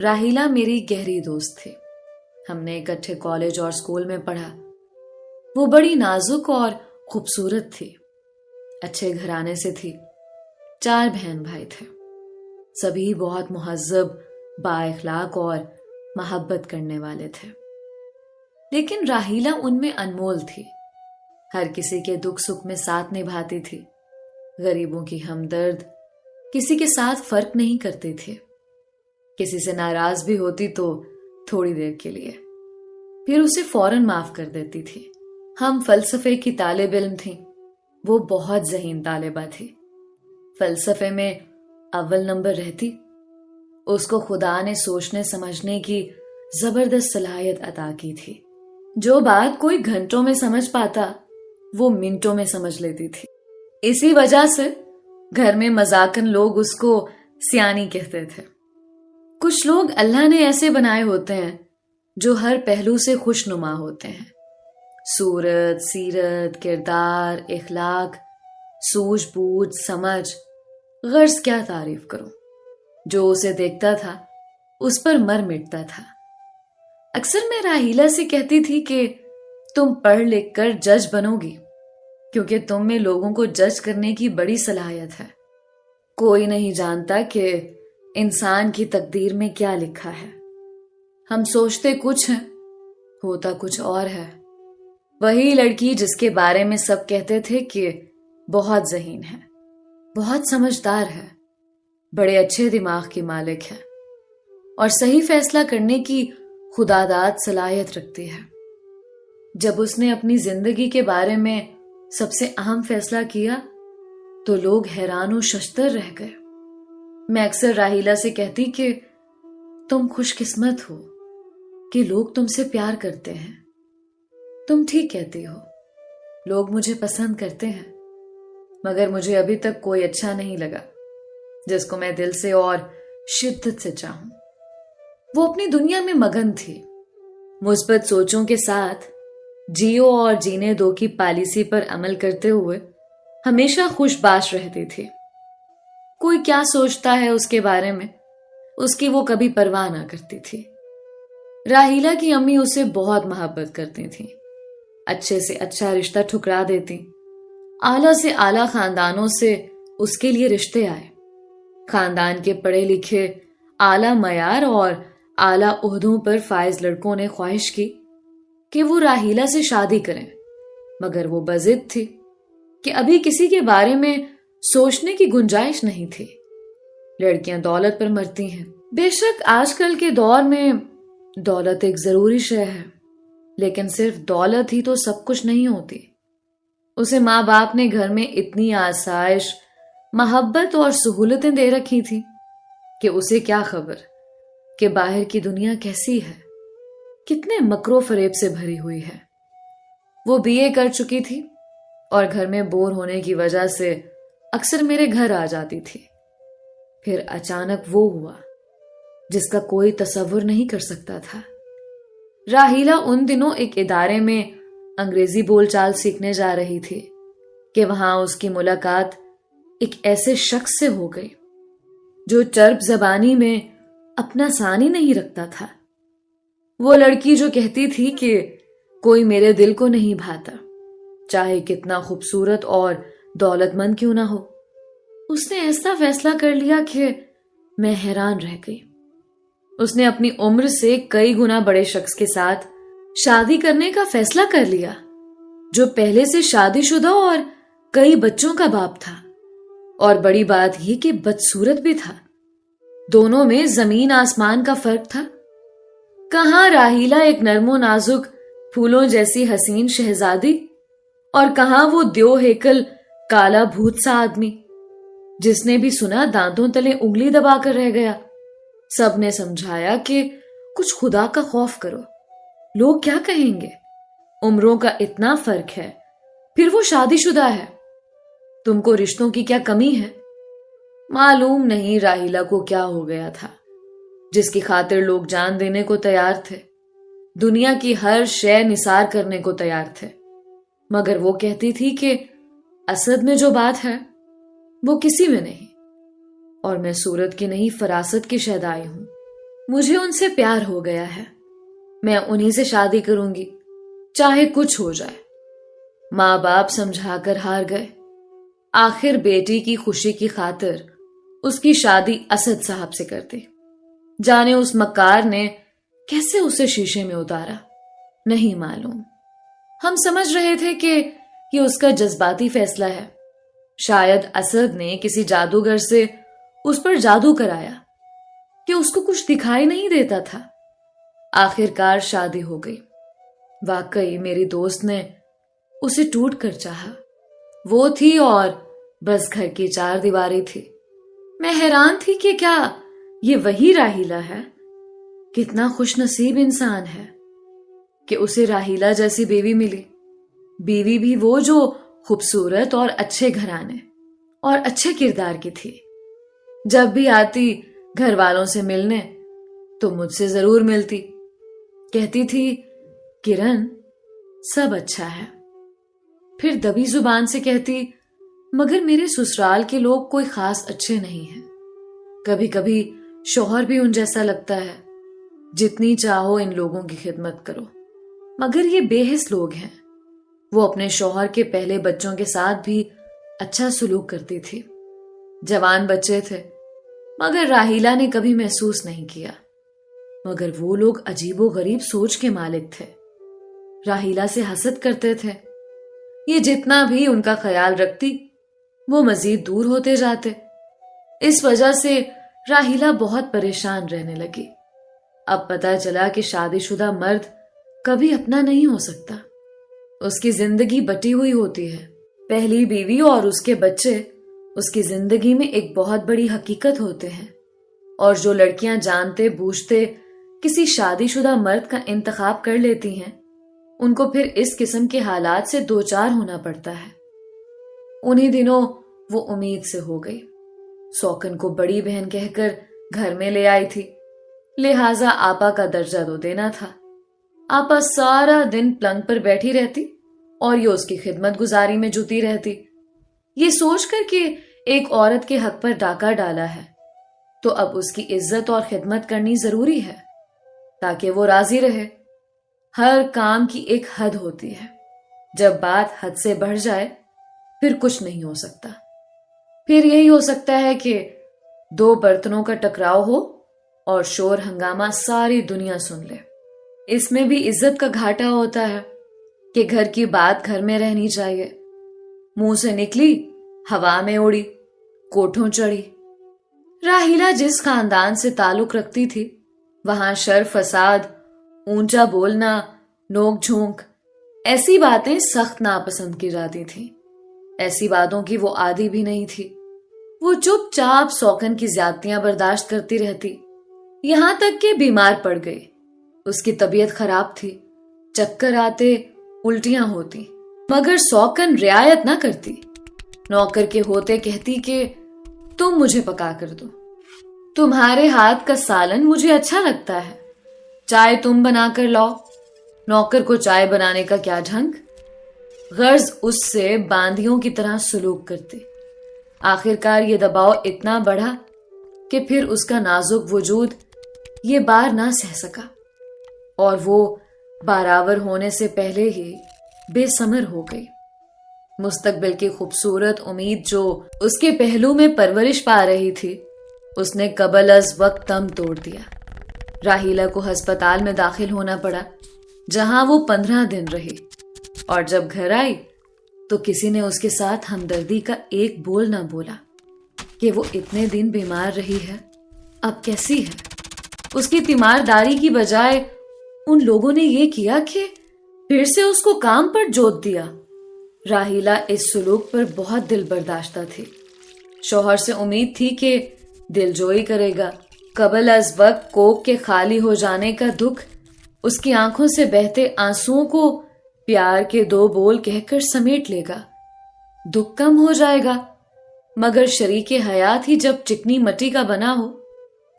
راحیلہ میری گہری دوست تھی. ہم نے اکٹھے کالج اور اسکول میں پڑھا. وہ بڑی نازک اور خوبصورت تھی. اچھے گھرانے سے تھی. 4 بہن بھائی تھے. سبھی بہت مہذب، با اخلاق اور محبت کرنے والے تھے. لیکن راحیلہ ان میں انمول تھی. ہر کسی کے دکھ سکھ میں ساتھ نبھاتی تھی. غریبوں کی ہمدرد، کسی کے ساتھ فرق نہیں کرتی تھی. کسی سے ناراض بھی ہوتی تو تھوڑی دیر کے لیے، پھر اسے فوراً معاف کر دیتی تھی. ہم فلسفے کی طالب علم تھیں. وہ بہت ذہین طالبہ تھی. فلسفے میں اول نمبر رہتی. اس کو خدا نے سوچنے سمجھنے کی زبردست صلاحیت عطا کی تھی. جو بات کوئی گھنٹوں میں سمجھ پاتا وہ منٹوں میں سمجھ لیتی تھی. اسی وجہ سے گھر میں مذاقن لوگ اس کو سیانی کہتے تھے. کچھ لوگ اللہ نے ایسے بنائے ہوتے ہیں جو ہر پہلو سے خوش نما ہوتے ہیں. صورت، سیرت، کردار، اخلاق، سوجھ بوجھ، سمجھ، غرض کیا تعریف کروں. جو اسے دیکھتا تھا اس پر مر مٹتا تھا. اکثر میں راحیلہ سے کہتی تھی کہ تم پڑھ لکھ کر جج بنو گی کیونکہ تم میں لوگوں کو جج کرنے کی بڑی صلاحیت ہے. کوئی نہیں جانتا کہ انسان کی تقدیر میں کیا لکھا ہے. ہم سوچتے کچھ ہیں، ہوتا کچھ اور ہے. وہی لڑکی جس کے بارے میں سب کہتے تھے کہ بہت ذہین ہے، بہت سمجھدار ہے، بڑے اچھے دماغ کی مالک ہے اور صحیح فیصلہ کرنے کی خداداد صلاحیت رکھتی ہے. جب اس نے اپنی زندگی کے بارے میں سب سے اہم فیصلہ کیا تو لوگ حیران و ششدر رہ گئے. میں اکثر راحیلہ سے کہتی کہ تم خوش قسمت ہو کہ لوگ تم سے پیار کرتے ہیں. تم ٹھیک کہتی ہو، لوگ مجھے پسند کرتے ہیں، مگر مجھے ابھی تک کوئی اچھا نہیں لگا جس کو میں دل سے اور شدت سے چاہوں. وہ اپنی دنیا میں مگن تھی. مثبت سوچوں کے ساتھ جیو اور جینے دو کی پالیسی پر عمل کرتے ہوئے ہمیشہ خوش باش رہتی تھی. کوئی کیا سوچتا ہے اس کے بارے میں اس کی وہ کبھی پرواہ نہ کرتی تھی. راحیلہ کی امی اسے بہت محبت کرتی تھیں. اچھے سے اچھا رشتہ ٹھکرا دیتی. اعلیٰ سے اعلیٰ خاندانوں سے اس کے لیے رشتے آئے. خاندان کے پڑھے لکھے، اعلیٰ معیار اور اعلیٰ عہدوں پر فائز لڑکوں نے خواہش کی کہ وہ راحیلہ سے شادی کریں، مگر وہ بضد تھی کہ ابھی کسی کے بارے میں سوچنے کی گنجائش نہیں تھی. لڑکیاں دولت پر مرتی ہیں. بے شک آج کل کے دور میں دولت ایک ضروری شے ہے، لیکن صرف دولت ہی تو سب کچھ نہیں ہوتی. اسے ماں باپ نے گھر میں اتنی آسائش، محبت اور سہولتیں دے رکھی تھی کہ اسے کیا خبر کہ باہر کی دنیا کیسی ہے، کتنے مکر و فریب سے بھری ہوئی ہے. وہ BA کر چکی تھی اور گھر میں بور ہونے کی وجہ سے اکثر میرے گھر آ جاتی تھی. پھر اچانک وہ ہوا جس کا کوئی تصور نہیں کر سکتا تھا. راحیلہ ان دنوں ایک ادارے میں انگریزی بول چال سیکھنے جا رہی تھی کہ وہاں اس کی ملاقات ایک ایسے شخص سے ہو گئی جو چرب زبانی میں اپنا ثانی نہیں رکھتا تھا. وہ لڑکی جو کہتی تھی کہ کوئی میرے دل کو نہیں بھاتا چاہے کتنا خوبصورت اور دولت مند کیوں نہ ہو. اس نے ایسا فیصلہ کر لیا کہ میں حیران رہ گئی. اس نے اپنی عمر سے کئی گنا بڑے شخص کے ساتھ شادی کرنے کا فیصلہ کر لیا جو پہلے سے شادی شدہ اور کئی بچوں کا باپ تھا. اور بڑی بات یہ کہ بدصورت بھی تھا. دونوں میں زمین آسمان کا فرق تھا. کہاں راحیلہ ایک نرم و نازک پھولوں جیسی حسین شہزادی اور کہاں وہ دیو ہیکل کالا بھوت سا آدمی جس نے بھی سنا دانتوں تلے انگلی دبا کر رہ گیا. سب نے سمجھایا کہ کچھ خدا کا خوف کرو، لوگ کیا کہیں گے، عمروں کا اتنا فرق ہے، پھر وہ شادی شدہ ہے، تم کو رشتوں کی کیا کمی ہے. معلوم نہیں راحیلہ کو کیا ہو گیا تھا جس کی خاطر لوگ جان دینے کو تیار تھے، دنیا کی ہر شے نثار کرنے کو تیار تھے، مگر وہ کہتی تھی کہ اسد میں جو بات ہے وہ کسی میں نہیں، اور میں صورت کی نہیں فراست کی شہدائی ہوں. مجھے ان سے پیار ہو گیا ہے، میں انہی سے شادی کروں گی چاہے کچھ ہو جائے۔ ماں باپ سمجھا کر ہار گئے، آخر بیٹی کی خوشی کی خاطر اس کی شادی اسد صاحب سے کر دی۔ جانے اس مکار نے کیسے اسے شیشے میں اتارا، نہیں معلوم۔ ہم سمجھ رہے تھے کہ یہ اس کا جذباتی فیصلہ ہے، شاید اسد نے کسی جادوگر سے اس پر جادو کرایا کہ اس کو کچھ دکھائی نہیں دیتا تھا۔ آخر کار شادی ہو گئی۔ واقعی میری دوست نے اسے ٹوٹ کر چاہا، وہ تھی اور بس گھر کی 4 دیواری تھی۔ میں حیران تھی کہ کیا یہ وہی راہیلہ ہے؟ کتنا خوش نصیب انسان ہے کہ اسے راہیلہ جیسی بیوی ملی، بیوی بھی وہ جو خوبصورت اور اچھے گھرانے اور اچھے کردار کی تھی۔ جب بھی آتی گھر والوں سے ملنے تو مجھ سے ضرور ملتی، کہتی تھی کرن سب اچھا ہے، پھر دبی زبان سے کہتی مگر میرے سسرال کے لوگ کوئی خاص اچھے نہیں ہیں، کبھی کبھی شوہر بھی ان جیسا لگتا ہے، جتنی چاہو ان لوگوں کی خدمت کرو، مگر یہ بے حس لوگ ہیں۔ وہ اپنے شوہر کے پہلے بچوں کے ساتھ بھی اچھا سلوک کرتی تھی، جوان بچے تھے مگر راہیلہ نے کبھی محسوس نہیں کیا، مگر وہ لوگ عجیب و غریب سوچ کے مالک تھے، راہیلہ سے حسد کرتے تھے۔ یہ جتنا بھی ان کا خیال رکھتی وہ مزید دور ہوتے جاتے، اس وجہ سے راہیلہ بہت پریشان رہنے لگی۔ اب پتہ چلا کہ شادی شدہ مرد کبھی اپنا نہیں ہو سکتا، اس کی زندگی بٹی ہوئی ہوتی ہے۔ پہلی بیوی اور اس کے بچے اس کی زندگی میں ایک بہت بڑی حقیقت ہوتے ہیں، اور جو لڑکیاں جانتے بوجھتے کسی شادی شدہ مرد کا انتخاب کر لیتی ہیں ان کو پھر اس قسم کے حالات سے دوچار ہونا پڑتا ہے۔ انہی دنوں وہ امید سے ہو گئی، سوکن کو بڑی بہن کہہ کر گھر میں لے آئی تھی، لہٰذا آپا کا درجہ تو دینا تھا۔ آپا سارا دن پلنگ پر بیٹھی رہتی اور یہ اس کی خدمت گزاری میں جٹی رہتی، یہ سوچ کر کہ ایک عورت کے حق پر ڈاکہ ڈالا ہے تو اب اس کی عزت اور خدمت کرنی ضروری ہے تاکہ وہ راضی رہے۔ ہر کام کی ایک حد ہوتی ہے، جب بات حد سے بڑھ جائے پھر کچھ نہیں ہو سکتا، پھر یہی ہو سکتا ہے کہ 2 برتنوں کا ٹکراؤ ہو اور شور ہنگامہ ساری دنیا سن لے۔ اس میں بھی عزت کا گھاٹا ہوتا ہے کہ گھر کی بات گھر میں رہنی چاہیے، منہ سے نکلی ہوا میں اڑی، کوٹھوں چڑھی۔ راہیلہ جس خاندان سے تعلق رکھتی تھی وہاں شر فساد، اونچا بولنا، نوک جھونک، ایسی باتیں سخت ناپسند کی جاتی تھیں۔ ایسی باتوں کی وہ عادی بھی نہیں تھی، وہ چپ چاپ سوکن کی زیادتیاں برداشت کرتی رہتی، یہاں تک کہ بیمار پڑ گئی۔ اس کی طبیعت خراب تھی، چکر آتے، الٹیاں ہوتی، مگر سوکن رعایت نہ کرتی، نوکر کے ہوتے کہتی کہ تم مجھے پکا کر دو، تمہارے ہاتھ کا سالن مجھے اچھا لگتا ہے، چائے تم بنا کر لاؤ۔ نوکر کو چائے بنانے کا کیا ڈھنگ، غرض اس سے باندیوں کی طرح سلوک کرتے۔ آخر کار یہ دباؤ اتنا بڑھا کہ پھر اس کا نازک وجود یہ بار نہ سہ سکا اور وہ باراور ہونے سے پہلے ہی بے ثمر ہو گئی۔ مستقبل کی خوبصورت امید جو اس کے پہلو میں پرورش پا رہی تھی اس نے قبل از وقت دم توڑ دیا۔ راہیلہ کو ہسپتال میں داخل ہونا پڑا جہاں وہ 15 دن رہی، اور جب گھر آئی تو کسی نے اس کے ساتھ ہمدردی کا ایک بول نہ بولا کہ وہ اتنے دن بیمار رہی ہے، اب کیسی ہے۔ اس کی تیمارداری کی بجائے ان لوگوں نے یہ کیا کہ پھر سے اس کو کام پر جوت دیا۔ راہیلہ اس سلوک پر بہت دل برداشتہ تھی، شوہر سے امید تھی کہ دل جوئی کرے گا، قبل از وقت کوکھ کے خالی ہو جانے کا دکھ اس کی آنکھوں سے بہتے آنسوؤں کو پیار کے 2 بول کہہ کر سمیٹ لے گا، دکھ کم ہو جائے گا۔ مگر شریک حیات ہی جب چکنی مٹی کا بنا ہو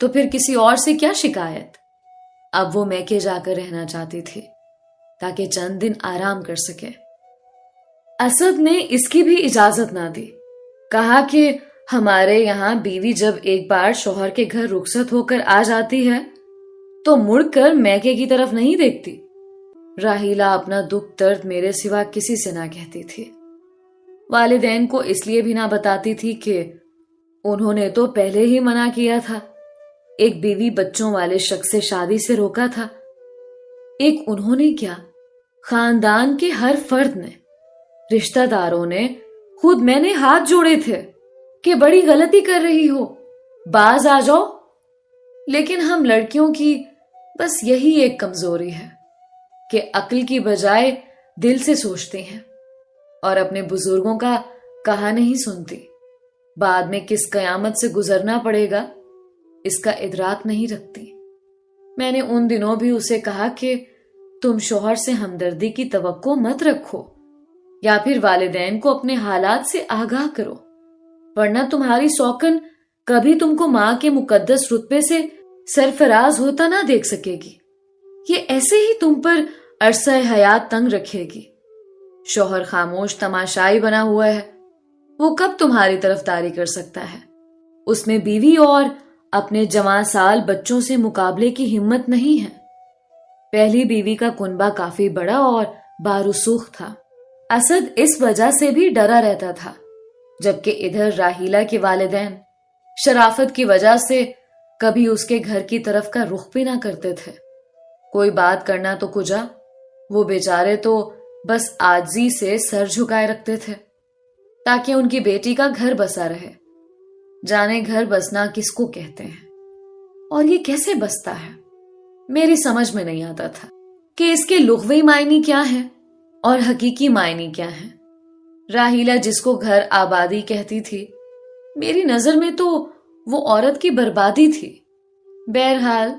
تو پھر کسی اور سے کیا شکایت۔ اب وہ میکے جا کر رہنا چاہتی تھی تاکہ چند دن آرام کر سکے۔ اسد نے اس کی بھی اجازت نہ دی، کہا کہ ہمارے یہاں بیوی جب ایک بار شوہر کے گھر رخصت ہو کر آ جاتی ہے تو مڑ کر میکے کی طرف نہیں دیکھتی؟ راہیلا اپنا دکھ درد میرے سوا کسی سے نہ کہتی تھی۔ والدین کو اس لیے بھی نہ بتاتی تھی کہ انہوں نے تو پہلے ہی منع کیا تھا، ایک بیوی بچوں والے شخص سے شادی سے روکا تھا۔ ایک انہوں نے کیا، خاندان کے ہر فرد نے، رشتہ داروں نے، خود میں نے ہاتھ جوڑے تھے کہ بڑی غلطی کر رہی ہو، باز آ جاؤ۔ لیکن ہم لڑکیوں کی بس یہی ایک کمزوری ہے کہ عقل کی بجائے دل سے سوچتے ہیں اور اپنے بزرگوں کا کہا نہیں سنتی۔ بعد میں کس قیامت سے گزرنا پڑے گا اس کا ادراک نہیں رکھتی۔ میں نے ان دنوں بھی اسے کہا کہ تم شوہر سے ہمدردی کی توقع مت رکھو یا پھر والدین کو اپنے حالات سے آگاہ کرو، ورنہ تمہاری سوکن کبھی تم کو ماں کے مقدس رتبے سے سرفراز ہوتا نہ دیکھ سکے گی۔ یہ ایسے ہی تم پر عرصہ حیات تنگ رکھے گی۔ شوہر خاموش تماشائی بنا ہوا ہے، وہ کب تمہاری طرفداری کر سکتا ہے؟ اس میں بیوی اور اپنے جوان سال بچوں سے مقابلے کی ہمت نہیں ہے۔ پہلی بیوی کا کنبہ کافی بڑا اور بارسوخ تھا۔ اسد اس وجہ سے بھی ڈرا رہتا تھا، جبکہ ادھر راہیلا کے والدین شرافت کی وجہ سے کبھی اس کے گھر کی طرف کا رخ بھی نہ کرتے تھے۔ کوئی بات کرنا تو کجا، وہ بیچارے تو بس عاجزی سے سر جھکائے رکھتے تھے تاکہ ان کی بیٹی کا گھر بسا رہے۔ جانے گھر بسنا کس کو کہتے ہیں اور یہ کیسے بستا ہے، میری سمجھ میں نہیں آتا تھا کہ اس کے لغوی معنی کیا ہیں اور حقیقی معنی کیا ہیں۔ راہیلا جس کو گھر آبادی کہتی تھی، میری نظر میں تو وہ عورت کی بربادی تھی۔ بہرحال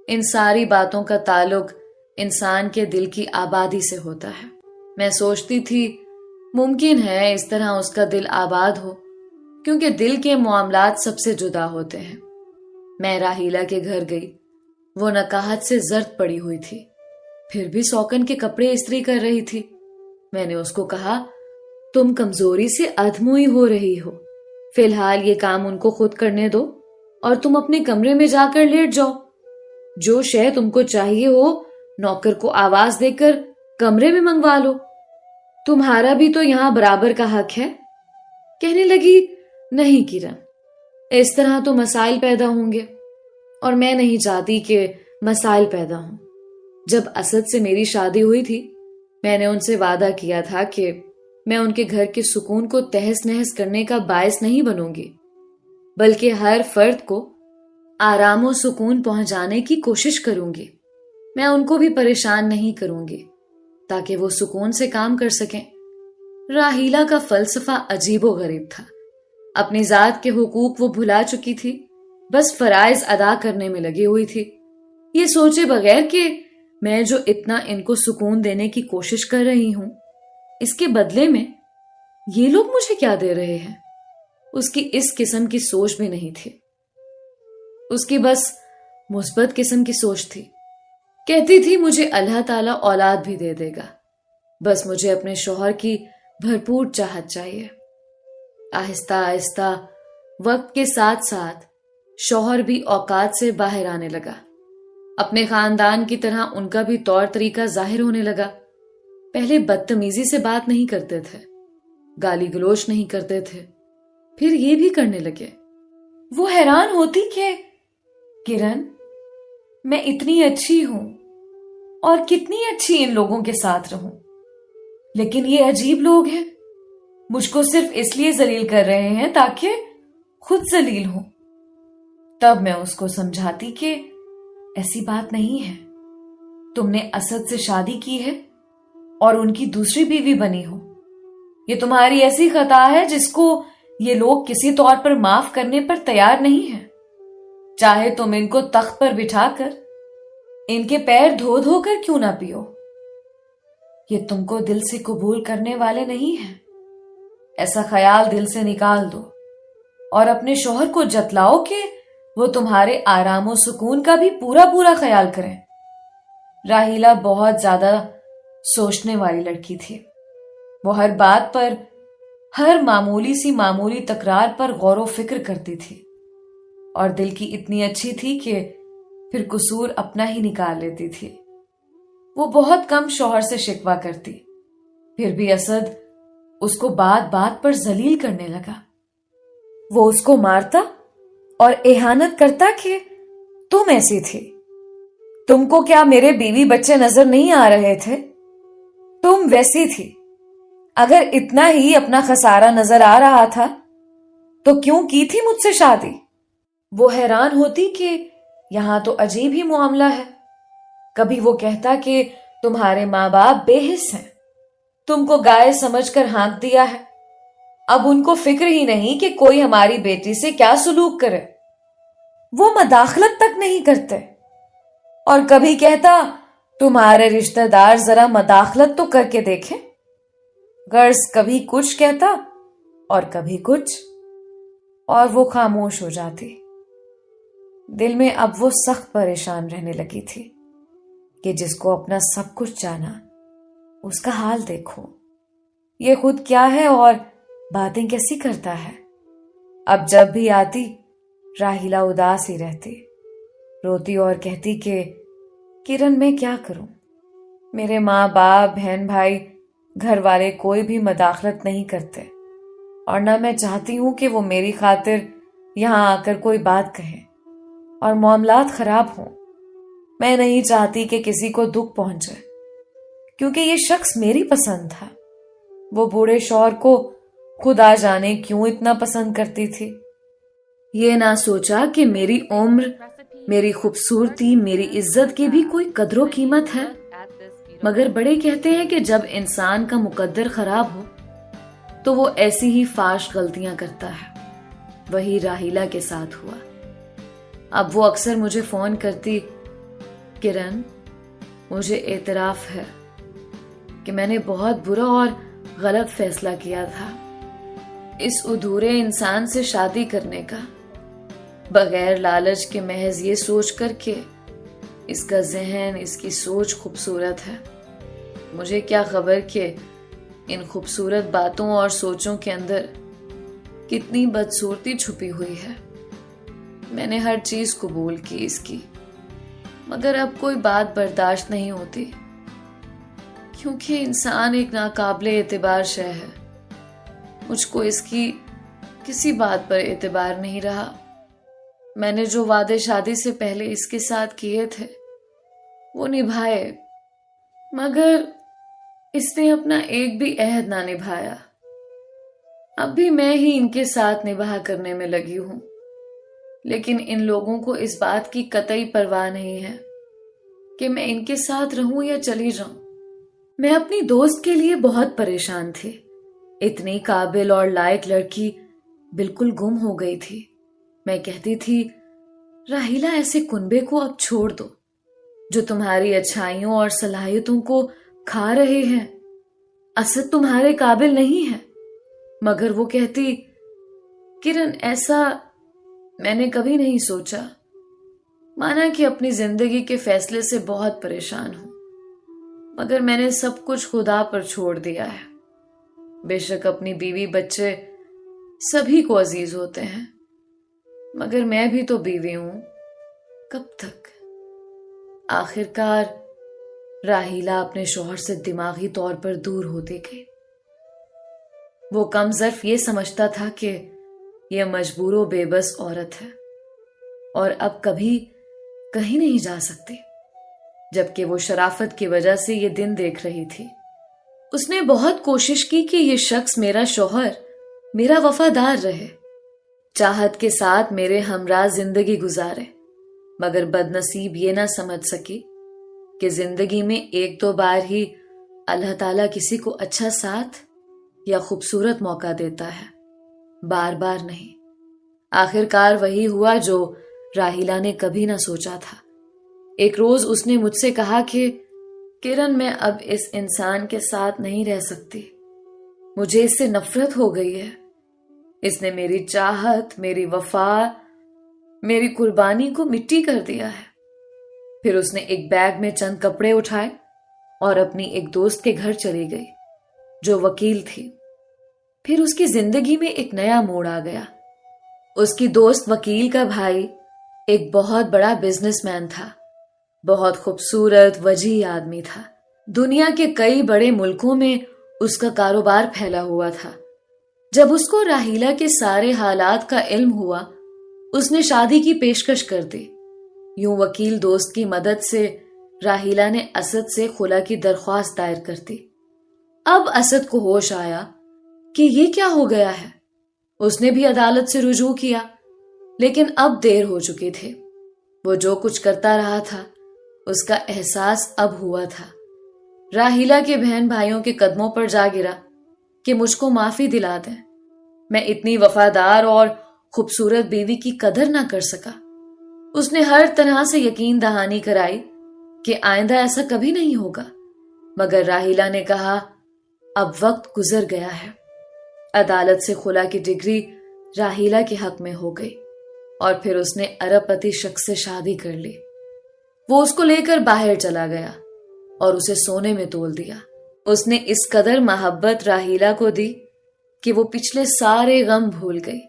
ان ساری باتوں کا تعلق انسان کے دل کی آبادی سے ہوتا ہے۔ میں سوچتی تھی ممکن ہے اس طرح اس کا دل آباد ہو، کیونکہ دل کے معاملات سب سے جدا ہوتے ہیں۔ میں راہیلا کے گھر گئی، وہ نکاہت سے زرد پڑی ہوئی تھی، پھر بھی سوکن کے کپڑے استری کر رہی تھی۔ میں نے اس کو کہا تم کمزوری سے ادھموئی ہو رہی ہو، فی الحال یہ کام ان کو خود کرنے دو اور تم اپنے کمرے میں جا کر لیٹ جاؤ۔ جو شے تم کو چاہیے ہو نوکر کو آواز دے کر کمرے میں منگوا لو، تمہارا بھی تو یہاں برابر کا حق ہے۔ کہنے لگی نہیں کرن، اس طرح تو مسائل پیدا ہوں گے اور میں نہیں چاہتی کہ مسائل پیدا ہوں۔ جب اسد سے میری شادی ہوئی تھی میں نے ان سے وعدہ کیا تھا کہ میں ان کے گھر کے سکون کو تہس نہس کرنے کا باعث نہیں بنوں گی، بلکہ ہر فرد کو آرام و سکون پہنچانے کی کوشش کروں گی۔ میں ان کو بھی پریشان نہیں کروں گی تاکہ وہ سکون سے کام کر سکیں۔ راہیلا کا فلسفہ عجیب و غریب تھا۔ اپنی ذات کے حقوق وہ بھلا چکی تھی، بس فرائض ادا کرنے میں لگی ہوئی تھی، یہ سوچے بغیر کہ میں جو اتنا ان کو سکون دینے کی کوشش کر رہی ہوں اس کے بدلے میں یہ لوگ مجھے کیا دے رہے ہیں۔ اس کی اس قسم کی سوچ بھی نہیں تھی، اس کی بس مثبت قسم کی سوچ تھی۔ کہتی تھی مجھے اللہ تعالیٰ اولاد بھی دے دے گا، بس مجھے اپنے شوہر کی بھرپور چاہت چاہیے۔ آہستہ آہستہ وقت کے ساتھ ساتھ شوہر بھی اوقات سے باہر آنے لگا، اپنے خاندان کی طرح ان کا بھی طور طریقہ ظاہر ہونے لگا۔ پہلے بدتمیزی سے بات نہیں کرتے تھے، گالی گلوچ نہیں کرتے تھے، پھر یہ بھی کرنے لگے۔ وہ حیران ہوتی کہ کرن میں اتنی اچھی ہوں اور کتنی اچھی ان لوگوں کے ساتھ رہوں، لیکن یہ عجیب لوگ ہیں، مجھ کو صرف اس لیے ذلیل کر رہے ہیں تاکہ خود ذلیل ہوں۔ تب میں اس کو سمجھاتی کہ ایسی بات نہیں ہے، تم نے اسد سے شادی کی ہے اور ان کی دوسری بیوی بنی ہو، یہ تمہاری ایسی خطا ہے جس کو یہ لوگ کسی طور پر معاف کرنے پر تیار نہیں ہیں۔ چاہے تم ان کو تخت پر بٹھا کر ان کے پیر دھو دھو کر کیوں نہ پیو، یہ تم کو دل سے قبول کرنے والے نہیں ہیں۔ ایسا خیال دل سے نکال دو اور اپنے شوہر کو جتلاؤ کہ وہ تمہارے آرام و سکون کا بھی پورا پورا خیال کریں۔ راہیلا بہت زیادہ سوچنے والی لڑکی تھی، وہ ہر بات پر، ہر معمولی تکرار پر غور و فکر کرتی تھی، اور دل کی اتنی اچھی تھی کہ پھر قصور اپنا ہی نکال لیتی تھی۔ وہ بہت کم شوہر سے شکوہ کرتی، پھر بھی اسد اس کو بات بات پر ذلیل کرنے لگا۔ وہ اس کو مارتا اور اہانت کرتا کہ تم ایسی تھی، تم کو کیا میرے بیوی بچے نظر نہیں آ رہے تھے؟ تم ویسی تھی، اگر اتنا ہی اپنا خسارہ نظر آ رہا تھا تو کیوں کی تھی مجھ سے شادی؟ وہ حیران ہوتی کہ یہاں تو عجیب ہی معاملہ ہے۔ کبھی وہ کہتا کہ تمہارے ماں باپ بے حس ہیں، تم کو گائے سمجھ کر ہانک دیا ہے، اب ان کو فکر ہی نہیں کہ کوئی ہماری بیٹی سے کیا سلوک کرے، وہ مداخلت تک نہیں کرتے۔ اور کبھی کہتا تمہارے رشتہ دار ذرا مداخلت تو کر کے دیکھیں۔ غرض کبھی کچھ کہتا اور کبھی کچھ، اور وہ خاموش ہو جاتی۔ دل میں اب وہ سخت پریشان رہنے لگی تھی کہ جس کو اپنا سب کچھ جانا، اس کا حال دیکھو، یہ خود کیا ہے اور باتیں کیسی کرتا ہے۔ اب جب بھی آتی راہیلہ اداس ہی رہتی، روتی اور کہتی کہ کرن میں کیا کروں، میرے ماں باپ بہن بھائی گھر والے کوئی بھی مداخلت نہیں کرتے، اور نہ میں چاہتی ہوں کہ وہ میری خاطر یہاں آ کر کوئی بات کہیں اور معاملات خراب ہوں۔ میں نہیں چاہتی کہ کسی کو دکھ پہنچے، کیونکہ یہ شخص میری پسند تھا۔ وہ بوڑھے شوہر کو خدا جانے کیوں اتنا پسند کرتی تھی۔ یہ نہ سوچا کہ میری عمر، میری خوبصورتی، میری عزت کی بھی کوئی قدر و قیمت ہے۔ مگر بڑے کہتے ہیں کہ جب انسان کا مقدر خراب ہو تو وہ ایسی ہی فاش غلطیاں کرتا ہے۔ وہی راہیلہ کے ساتھ ہوا۔ اب وہ اکثر مجھے فون کرتی، کرن مجھے اعتراف ہے کہ میں نے بہت برا اور غلط فیصلہ کیا تھا اس ادھورے انسان سے شادی کرنے کا، بغیر لالچ کے، محض یہ سوچ کر کہ اس کا ذہن، اس کی سوچ خوبصورت ہے۔ مجھے کیا خبر کہ ان خوبصورت باتوں اور سوچوں کے اندر کتنی بدصورتی چھپی ہوئی ہے۔ میں نے ہر چیز قبول کی اس کی، مگر اب کوئی بات برداشت نہیں ہوتی، کیونکہ انسان ایک ناقابل اعتبار شے ہے۔ مجھ کو اس کی کسی بات پر اعتبار نہیں رہا۔ میں نے جو وعدے شادی سے پہلے اس کے ساتھ کیے تھے وہ نبھائے، مگر اس نے اپنا ایک بھی عہد نہ نبھایا۔ اب بھی میں ہی ان کے ساتھ نباہ کرنے میں لگی ہوں، لیکن ان لوگوں کو اس بات کی قطعی پرواہ نہیں ہے کہ میں ان کے ساتھ رہوں یا چلی جاؤں۔ میں اپنی دوست کے لیے بہت پریشان تھی۔ اتنی قابل اور لائق لڑکی بالکل گم ہو گئی تھی۔ میں کہتی تھی راہیلہ ایسے کنبے کو اب چھوڑ دو جو تمہاری اچھائیوں اور صلاحیتوں کو کھا رہے ہیں۔ اسد تمہارے قابل نہیں ہے۔ مگر وہ کہتی کرن ایسا میں نے کبھی نہیں سوچا، مانا کہ اپنی زندگی کے فیصلے سے بہت پریشان ہوں، مگر میں نے سب کچھ خدا پر چھوڑ دیا ہے۔ بے شک اپنی بیوی بچے سبھی کو عزیز ہوتے ہیں، مگر میں بھی تو بیوی ہوں، کب تک؟ آخرکار راہیلہ اپنے شوہر سے دماغی طور پر دور ہوتی گئی۔ وہ کم ظرف یہ سمجھتا تھا کہ یہ مجبور و بے بس عورت ہے اور اب کبھی کہیں نہیں جا سکتی، جبکہ وہ شرافت کی وجہ سے یہ دن دیکھ رہی تھی۔ اس نے بہت کوشش کی کہ یہ شخص میرا شوہر میرا وفادار رہے، چاہت کے ساتھ میرے ہمراہ زندگی گزارے، مگر بد نصیب یہ نہ سمجھ سکی کہ زندگی میں ایک دو بار ہی اللہ تعالیٰ کسی کو اچھا ساتھ یا خوبصورت موقع دیتا ہے، بار بار نہیں۔ آخرکار وہی ہوا جو راہیلہ نے کبھی نہ سوچا تھا۔ ایک روز اس نے مجھ سے کہا کہ کرن میں اب اس انسان کے ساتھ نہیں رہ سکتی، مجھے اس سے نفرت ہو گئی ہے، اس نے میری چاہت، میری وفا، میری قربانی کو مٹی کر دیا ہے۔ پھر اس نے ایک بیگ میں چند کپڑے اٹھائے اور اپنی ایک دوست کے گھر چلی گئی جو وکیل تھی۔ پھر اس کی زندگی میں ایک نیا موڑ آ گیا۔ اس کی دوست وکیل کا بھائی ایک بہت بڑا بزنس مین تھا، بہت خوبصورت وجیح آدمی تھا۔ دنیا کے کئی بڑے ملکوں میں اس کا کاروبار پھیلا ہوا تھا۔ جب اس کو راہیلہ کے سارے حالات کا علم ہوا، اس نے شادی کی پیشکش کر دی۔ یوں وکیل دوست کی مدد سے راہیلہ نے اسد سے خلا کی درخواست دائر کر دی۔ اب اسد کو ہوش آیا کہ یہ کیا ہو گیا ہے۔ اس نے بھی عدالت سے رجوع کیا، لیکن اب دیر ہو چکی تھی۔ وہ جو کچھ کرتا رہا تھا، اس کا احساس اب ہوا تھا۔ راہیلہ کے بہن بھائیوں کے قدموں پر جا گرا کہ مجھ کو معافی دلا دیں، میں اتنی وفادار اور خوبصورت بیوی کی قدر نہ کر سکا۔ اس نے ہر طرح سے یقین دہانی کرائی کہ آئندہ ایسا کبھی نہیں ہوگا، مگر راہیلہ نے کہا اب وقت گزر گیا ہے۔ عدالت سے خلا کی ڈگری راہیلہ کے حق میں ہو گئی، اور پھر اس نے ارب پتی شخص سے شادی کر لی۔ وہ اس کو لے کر باہر چلا گیا اور اسے سونے میں تول دیا۔ اس نے اس قدر محبت راہیلہ کو دی کہ وہ پچھلے سارے غم بھول گئی۔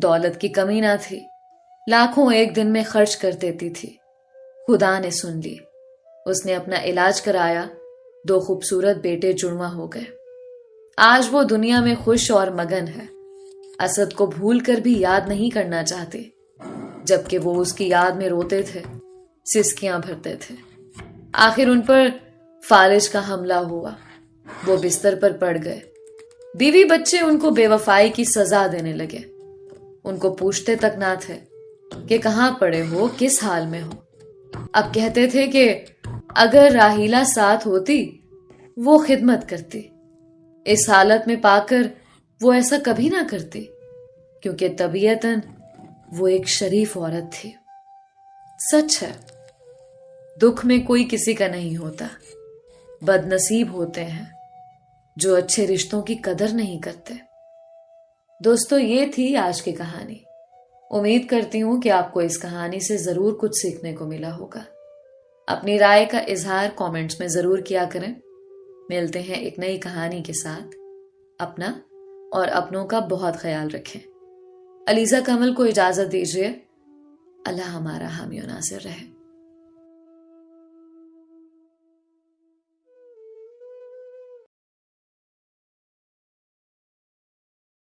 دولت کی کمی نہ تھی، لاکھوں ایک دن میں خرچ کر دیتی تھی۔ خدا نے سن لی، اس نے اپنا علاج کرایا، 2 خوبصورت بیٹے جڑواں ہو گئے۔ آج وہ دنیا میں خوش اور مگن ہے۔ اسد کو بھول کر بھی یاد نہیں کرنا چاہتے، جبکہ وہ اس کی یاد میں روتے تھے، سسکیاں بھرتے تھے۔ آخر ان پر فالج کا حملہ ہوا، وہ بستر پر پڑ گئے۔ بیوی بچے ان کو بے وفائی کی سزا دینے لگے۔ ان کو پوچھتے تک نہ تھے کہ کہاں پڑے ہو، کس حال میں ہو۔ اب کہتے تھے کہ اگر راہیلہ ساتھ ہوتی وہ خدمت کرتی۔ اس حالت میں پا کر وہ ایسا کبھی نہ کرتی، کیونکہ طبیعتاً وہ ایک شریف عورت تھی۔ سچ ہے، دکھ میں کوئی کسی کا نہیں ہوتا، بد نصیب ہوتے ہیں جو اچھے رشتوں کی قدر نہیں کرتے۔ دوستو، یہ تھی آج کی کہانی۔ امید کرتی ہوں کہ آپ کو اس کہانی سے ضرور کچھ سیکھنے کو ملا ہوگا۔ اپنی رائے کا اظہار کامنٹس میں ضرور کیا کریں۔ ملتے ہیں ایک نئی کہانی کے ساتھ۔ اپنا اور اپنوں کا بہت خیال رکھیں۔ علیزہ کمل کو اجازت دیجیے۔ اللہ ہمارا حامی و ناصر رہے۔